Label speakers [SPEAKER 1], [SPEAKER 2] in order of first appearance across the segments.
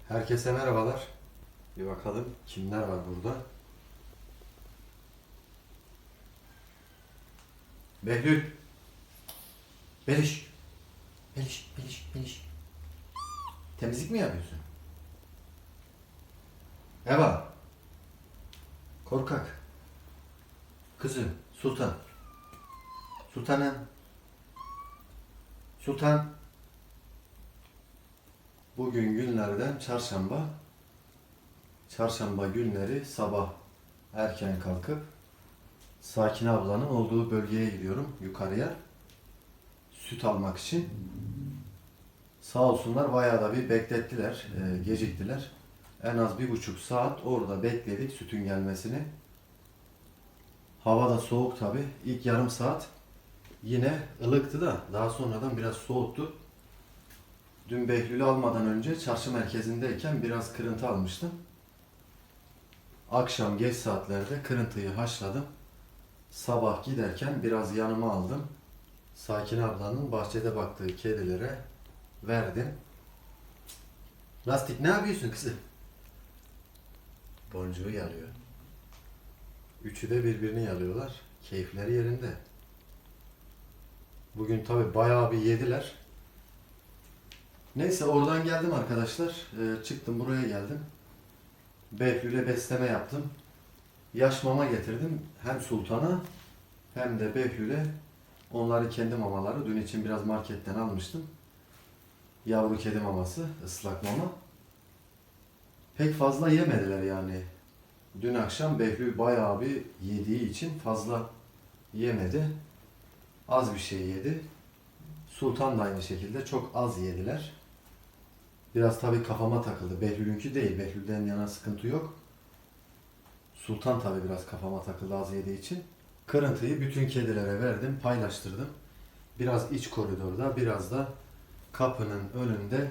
[SPEAKER 1] Herkese merhabalar. Bir bakalım kimler var burada. Behlül, Beliş, Beliş. Temizlik mi yapıyorsun? Eva, korkak, kızım, Sultan, Sultanım, Sultan. Bugün günlerden çarşamba. Çarşamba günleri sabah erken kalkıp Sakin ablanın olduğu bölgeye gidiyorum yukarıya. Süt almak için. Sağ olsunlar bayağı da bir beklettiler, geciktiler. En az 1,5 saat orada bekledik sütün gelmesini. Hava da soğuk tabi. İlk yarım saat yine ılıktı da daha sonradan biraz soğuttu. Dün Behlül'ü almadan önce çarşı merkezindeyken biraz kırıntı almıştım. Akşam geç saatlerde kırıntıyı haşladım. Sabah giderken biraz yanıma aldım. Sakin ablanın bahçede baktığı kedilere verdim. Lastik ne yapıyorsun kızım? Boncuğu yalıyor. Üçü de birbirini yalıyorlar. Keyifleri yerinde. Bugün tabi bayağı bir yediler. Neyse oradan geldim arkadaşlar. Çıktım buraya geldim. Behlül'e besleme yaptım. Yaş mama getirdim. Hem Sultan'a hem de Behlül'e. Onların kendi mamaları. Dün için biraz marketten almıştım. Yavru kedi maması, ıslak mama. Pek fazla yemediler yani. Dün akşam Behlül bayağı bir yediği için fazla yemedi. Az bir şey yedi. Sultan da aynı şekilde çok az yediler. Biraz tabii kafama takıldı. Behlül'ünki değil. Behlül'den yana sıkıntı yok. Sultan tabii biraz kafama takıldı az yediği için. Kırıntıyı bütün kedilere verdim, paylaştırdım. Biraz iç koridorda, biraz da kapının önünde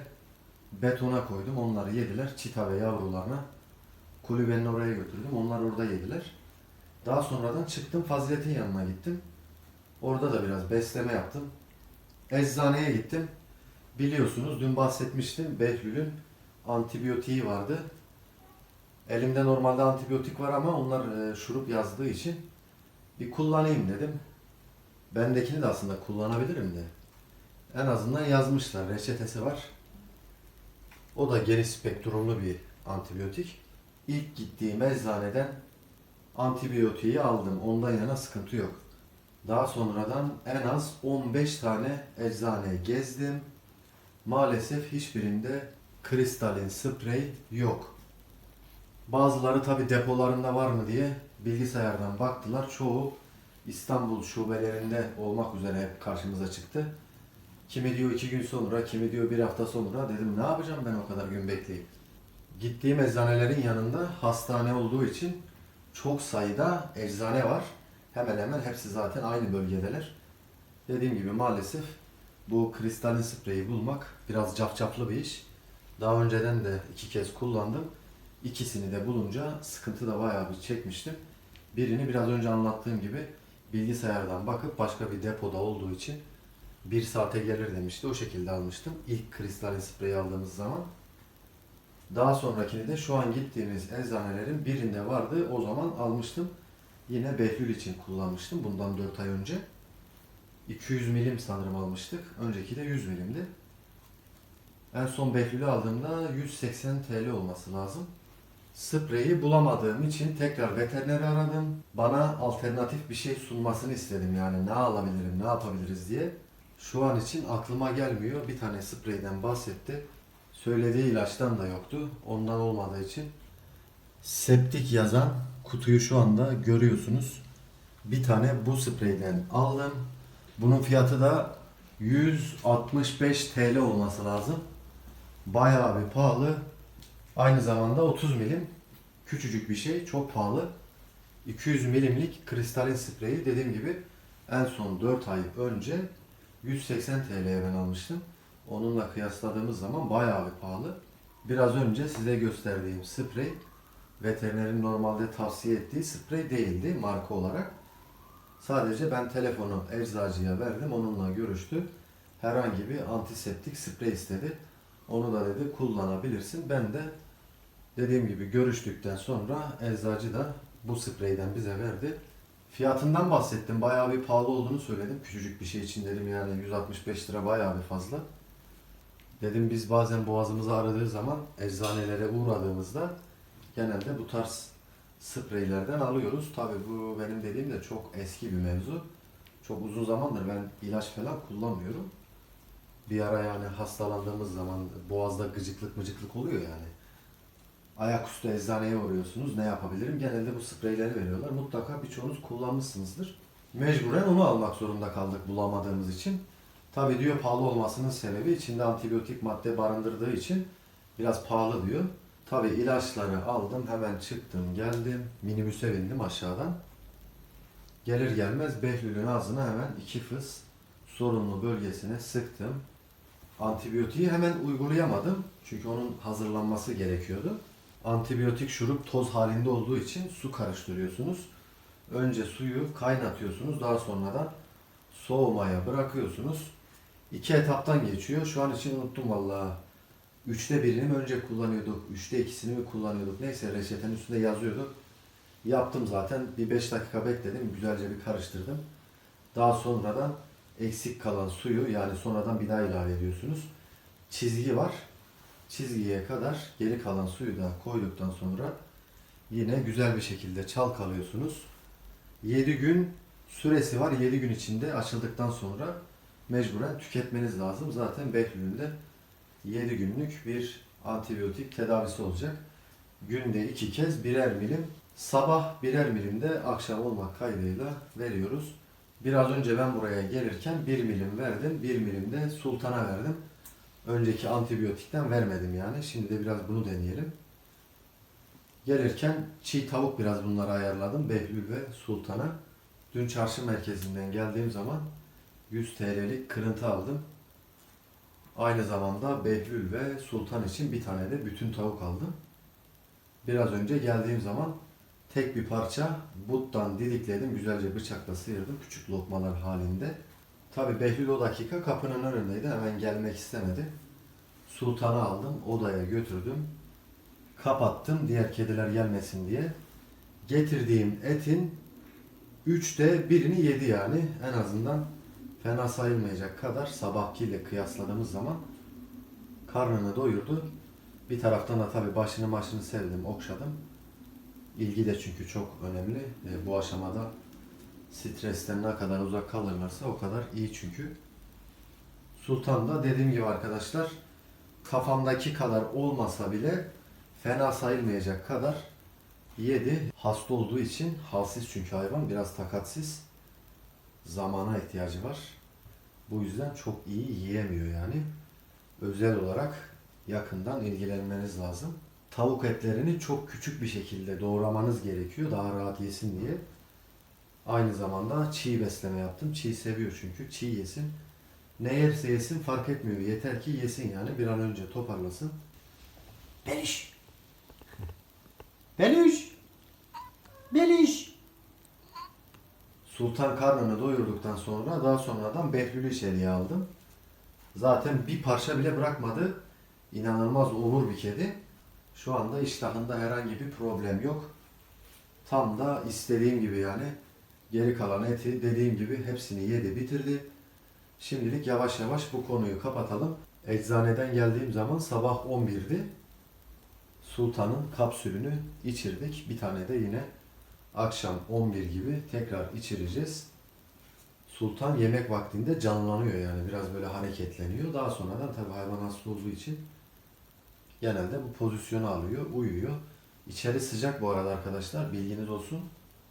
[SPEAKER 1] betona koydum. Onları yediler. Çita ve yavrularına kulübenin oraya götürdüm. Onlar orada yediler. Daha sonradan çıktım Fazilet'in yanına gittim. Orada da biraz besleme yaptım. Eczaneye gittim. Biliyorsunuz dün bahsetmiştim. Behlül'ün antibiyotiği vardı. Elimde normalde antibiyotik var ama onlar şurup yazdığı için bir kullanayım dedim. Bendekini de aslında kullanabilirim de. En azından yazmışlar. Reçetesi var. O da geniş spektrumlu bir antibiyotik. İlk gittiğim eczaneden antibiyotiği aldım. Ondan yana sıkıntı yok. Daha sonradan en az 15 tane eczane gezdim. Maalesef hiçbirinde kristalin sprey yok. Bazıları tabi depolarında var mı diye bilgisayardan baktılar. Çoğu İstanbul şubelerinde olmak üzere hep karşımıza çıktı. Kimi diyor 2 gün sonra, kimi diyor 1 hafta sonra. Dedim ne yapacağım ben o kadar gün bekleyip. Gittiğim eczanelerin yanında hastane olduğu için çok sayıda eczane var. Hemen hemen hepsi zaten aynı bölgedeler. Dediğim gibi maalesef bu kristalin spreyi bulmak biraz cafcaflı bir iş. Daha önceden de 2 kez kullandım. İkisini de bulunca sıkıntı da bayağı bir çekmiştim. Birini biraz önce anlattığım gibi bilgisayardan bakıp başka bir depoda olduğu için 1 saate gelir demişti. O şekilde almıştım. İlk kristalin spreyi aldığımız zaman. Daha sonrakini de şu an gittiğimiz eczanelerin birinde vardı. O zaman almıştım. Yine Behlül için kullanmıştım. Bundan 4 ay önce. 200 milim sanırım almıştık. Önceki de 100 milimdi. En son Behlül'ü aldığımda 180 TL olması lazım. Spreyi bulamadığım için tekrar veterineri aradım. Bana alternatif bir şey sunmasını istedim. Yani ne alabilirim, ne yapabiliriz diye. Şu an için aklıma gelmiyor. Bir tane spreyden bahsetti. Söylediği ilaçtan da yoktu. Ondan olmadığı için. Septik yazan kutuyu şu anda görüyorsunuz. Bir tane bu spreyden aldım. Bunun fiyatı da 165 TL olması lazım. Bayağı bir pahalı. Aynı zamanda 30 milim. Küçücük bir şey. Çok pahalı. 200 milimlik kristalin spreyi dediğim gibi en son 4 ay önce 180 TL'ye ben almıştım. Onunla kıyasladığımız zaman bayağı bir pahalı. Biraz önce size gösterdiğim sprey veterinerin normalde tavsiye ettiği sprey değildi marka olarak. Sadece ben telefonu eczacıya verdim. Onunla görüştü. Herhangi bir antiseptik sprey istedi. Onu da dedi kullanabilirsin. Ben de dediğim gibi görüştükten sonra eczacı da bu spreyden bize verdi. Fiyatından bahsettim. Bayağı bir pahalı olduğunu söyledim. Küçücük bir şey için dedim, yani 165 lira bayağı bir fazla. Dedim biz bazen boğazımızı ağrıdığı zaman eczanelere uğradığımızda genelde bu tarz spreylerden alıyoruz. Tabii bu benim dediğim de çok eski bir mevzu. Çok uzun zamandır ben ilaç falan kullanmıyorum. Bir ara yani hastalandığımız zaman boğazda gıcıklık mıcıklık oluyor yani. Ayaküstü eczaneye uğruyorsunuz. Ne yapabilirim? Genelde bu spreyleri veriyorlar. Mutlaka birçoğunuz kullanmışsınızdır. Mecburen onu almak zorunda kaldık bulamadığımız için. Tabii diyor pahalı olmasının sebebi içinde antibiyotik madde barındırdığı için biraz pahalı diyor. Tabii ilaçları aldım, hemen çıktım, geldim, minibüse bindim aşağıdan. Gelir gelmez Behlül'ün ağzına hemen 2 fıs sorunlu bölgesine sıktım. Antibiyotiği hemen uygulayamadım çünkü onun hazırlanması gerekiyordu. Antibiyotik şurup toz halinde olduğu için su karıştırıyorsunuz. Önce suyu kaynatıyorsunuz, daha sonradan soğumaya bırakıyorsunuz. 2 etaptan geçiyor. Şu an için unuttum vallahi. 3'te birini mi önce kullanıyorduk, 3'te ikisini mi kullanıyorduk? Neyse reçetenin üstünde yazıyordu. Yaptım zaten. Bir 5 dakika bekledim. Güzelce bir karıştırdım. Daha sonradan eksik kalan suyu, yani sonradan bir daha ilave ediyorsunuz. Çizgi var. Çizgiye kadar geri kalan suyu da koyduktan sonra yine güzel bir şekilde çalkalıyorsunuz. 7 gün süresi var. 7 gün içinde açıldıktan sonra mecburen tüketmeniz lazım. Zaten Behlül'ün de 7 günlük bir antibiyotik tedavisi olacak. Günde 2 kez birer milim, sabah birer milim de akşam olmak kaydıyla veriyoruz. Biraz önce ben buraya gelirken 1 milim verdim, 1 milim de Sultan'a verdim. Önceki antibiyotikten vermedim yani. Şimdi de biraz bunu deneyelim. Gelirken çiğ tavuk biraz bunları ayarladım Behlül ve Sultan'a. Dün çarşı merkezinden geldiğim zaman 100 TL'lik kırıntı aldım. Aynı zamanda Behlül ve Sultan için bir tane de bütün tavuk aldım. Biraz önce geldiğim zaman tek bir parça buttan didikledim. Güzelce bıçakla sıyırdım küçük lokmalar halinde. Tabi Behlül o dakika kapının önündeydi. Hemen gelmek istemedi. Sultan'ı aldım. Odaya götürdüm. Kapattım diğer kediler gelmesin diye. Getirdiğim etin 3'te birini yedi yani. En azından fena sayılmayacak kadar sabahkiyle kıyasladığımız zaman karnını doyurdu. Bir taraftan da tabii başını sevdim, okşadım. İlgi de çünkü çok önemli. Bu aşamada stresten ne kadar uzak kalırlarsa o kadar iyi çünkü. Sultan da dediğim gibi arkadaşlar kafamdaki kadar olmasa bile fena sayılmayacak kadar yedi. Hasta olduğu için, halsiz çünkü hayvan, biraz takatsiz. Zamana ihtiyacı var. Bu yüzden çok iyi yiyemiyor yani. Özel olarak yakından ilgilenmeniz lazım. Tavuk etlerini çok küçük bir şekilde doğramanız gerekiyor daha rahat yesin diye. Aynı zamanda çiğ besleme yaptım. Çiğ seviyor çünkü. Çiğ yesin. Ne yerse yesin fark etmiyor. Yeter ki yesin yani. Bir an önce toparlasın. Beliş! Beliş! Beliş! Sultan karnını doyurduktan sonra daha sonradan Behlül'ü içeriye aldım. Zaten bir parça bile bırakmadı. İnanılmaz obur bir kedi. Şu anda iştahında herhangi bir problem yok. Tam da istediğim gibi yani. Geri kalan eti dediğim gibi hepsini yedi bitirdi. Şimdilik yavaş yavaş bu konuyu kapatalım. Eczaneden geldiğim zaman sabah 11'di. Sultan'ın kapsülünü içirdik. Bir tane de yine akşam 11 gibi tekrar içireceğiz. Sultan yemek vaktinde canlanıyor yani biraz böyle hareketleniyor. Daha sonradan tabii hayvan hasta olduğu için genelde bu pozisyonu alıyor, uyuyor. İçeri sıcak bu arada arkadaşlar, bilginiz olsun.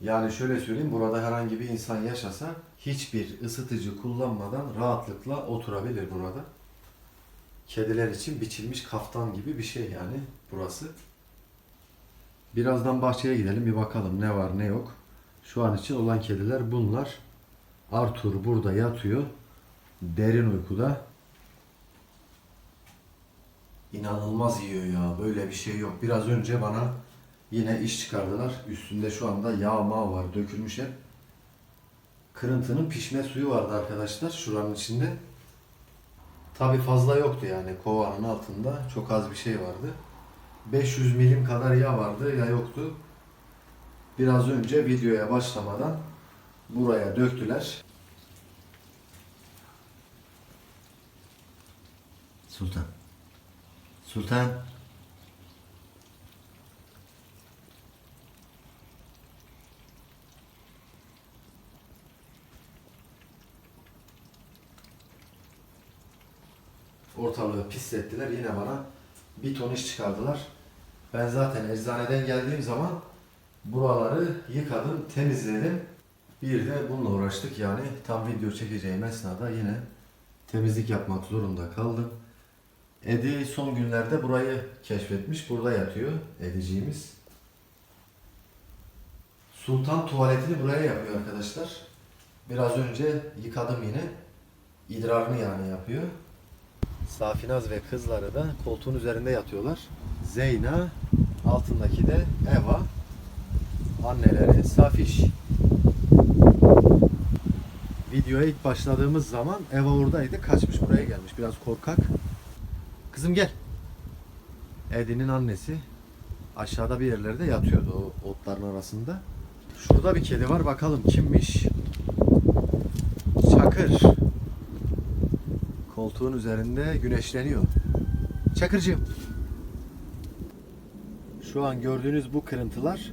[SPEAKER 1] Yani şöyle söyleyeyim, burada herhangi bir insan yaşasa hiçbir ısıtıcı kullanmadan rahatlıkla oturabilir burada. Kediler için biçilmiş kaftan gibi bir şey yani burası. Birazdan bahçeye gidelim bir bakalım ne var ne yok. Şu an için olan kediler bunlar. Arthur burada yatıyor. Derin uykuda. İnanılmaz yiyor ya. Böyle bir şey yok. Biraz önce bana yine iş çıkardılar. Üstünde şu anda yağ mağ var. Dökülmüş hep. Kırıntının pişme suyu vardı arkadaşlar. Şuranın içinde. Tabi fazla yoktu yani, kovanın altında çok az bir şey vardı. 500 milim kadar ya vardı ya yoktu. Biraz önce videoya başlamadan buraya döktüler. Sultan. Sultan. Ortalığı pislettiler. Yine bana bir ton iş çıkardılar. Ben zaten eczaneden geldiğim zaman buraları yıkadım, temizledim. Bir de bununla uğraştık yani. Tam video çekeceğim esnada yine temizlik yapmak zorunda kaldım. Edi son günlerde burayı keşfetmiş. Burada yatıyor Ediciğimiz. Sultan tuvaletini buraya yapıyor arkadaşlar. Biraz önce yıkadım yine. İdrarını yani yapıyor. Safinaz ve kızları da koltuğun üzerinde yatıyorlar. Zeyna, altındaki de Eva. Anneleri Safiş. Videoya ilk başladığımız zaman Eva oradaydı. Kaçmış buraya gelmiş. Biraz korkak. Kızım gel. Edi'nin annesi aşağıda bir yerlerde yatıyordu o otların arasında. Şurada bir kedi var. Bakalım kimmiş? Çakır. Koltuğun üzerinde güneşleniyor. Çakırcığım. Şu an gördüğünüz bu kırıntılar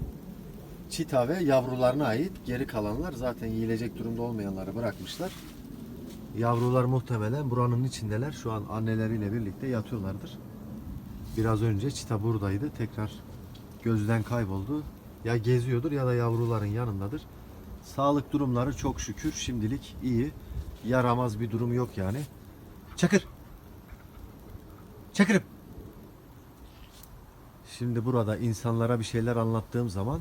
[SPEAKER 1] çita ve yavrularına ait. Geri kalanlar zaten yiyilecek durumda olmayanları bırakmışlar. Yavrular muhtemelen buranın içindeler. Şu an anneleriyle birlikte yatıyorlardır. Biraz önce çita buradaydı. Tekrar gözden kayboldu. Ya geziyordur ya da yavruların yanındadır. Sağlık durumları çok şükür şimdilik iyi. Yaramaz bir durum yok yani. Çakır. Çakırım. Şimdi burada insanlara bir şeyler anlattığım zaman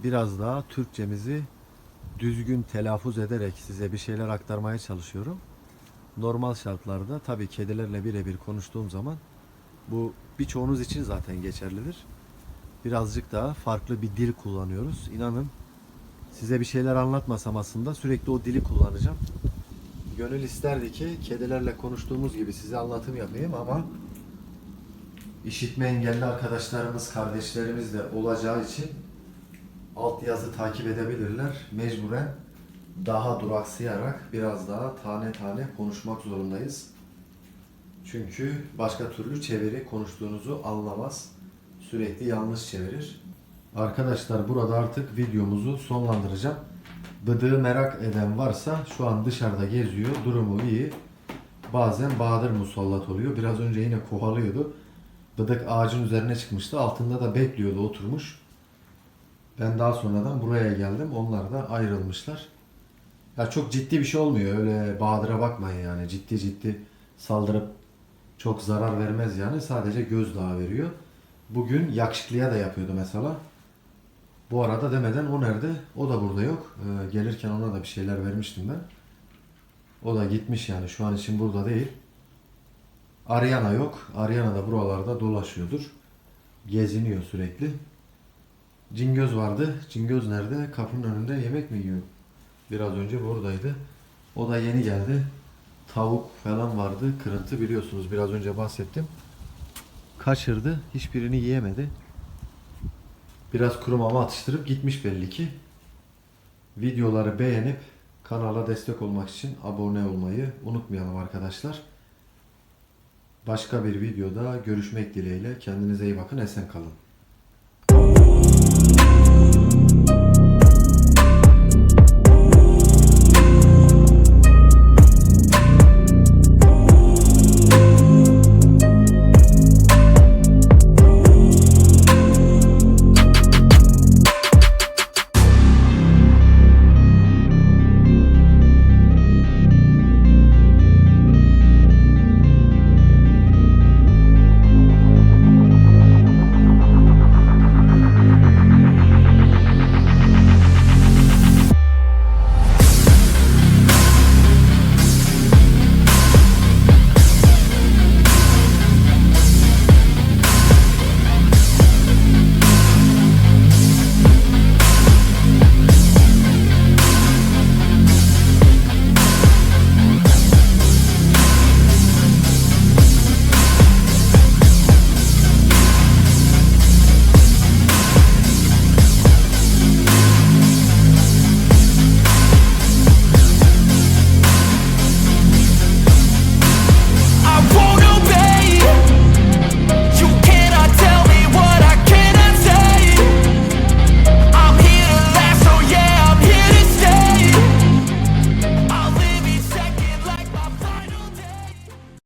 [SPEAKER 1] biraz daha Türkçemizi düzgün telaffuz ederek size bir şeyler aktarmaya çalışıyorum. Normal şartlarda tabii kedilerle birebir konuştuğum zaman bu birçoğunuz için zaten geçerlidir. Birazcık daha farklı bir dil kullanıyoruz. İnanın size bir şeyler anlatmasam aslında sürekli o dili kullanacağım. Gönül isterdi ki kedilerle konuştuğumuz gibi size anlatım yapayım ama işitme engelli arkadaşlarımız, kardeşlerimiz de olacağı için altyazı takip edebilirler. Mecburen daha duraksayarak biraz daha tane tane konuşmak zorundayız. Çünkü başka türlü çeviri konuştuğunuzu anlamaz. Sürekli yanlış çevirir. Arkadaşlar burada artık videomuzu sonlandıracağım. Bıdığı merak eden varsa şu an dışarıda geziyor. Durumu iyi. Bazen Bahadır musallat oluyor. Biraz önce yine kovalıyordu. Bıdık ağacın üzerine çıkmıştı. Altında da bekliyordu, oturmuş. Ben daha sonradan buraya geldim. Onlar da ayrılmışlar. Ya çok ciddi bir şey olmuyor. Öyle Bahadır'a bakmayın yani. Ciddi ciddi saldırıp çok zarar vermez yani. Sadece gözdağı veriyor. Bugün yakışıklıya da yapıyordu mesela. Bu arada demeden o nerede? O da burada yok. Gelirken ona da bir şeyler vermiştim ben. O da gitmiş yani. Şu an için burada değil. Ariana yok. Ariana da buralarda dolaşıyordur. Geziniyor sürekli. Cingöz vardı. Cingöz nerede? Kapının önünde yemek mi yiyor? Biraz önce buradaydı. O da yeni geldi. Tavuk falan vardı. Kırıntı biliyorsunuz. Biraz önce bahsettim. Kaçırdı. Hiçbirini yiyemedi. Biraz kuru mama atıştırıp gitmiş belli ki. Videoları beğenip kanala destek olmak için abone olmayı unutmayalım arkadaşlar. Başka bir videoda görüşmek dileğiyle. Kendinize iyi bakın. Esen kalın.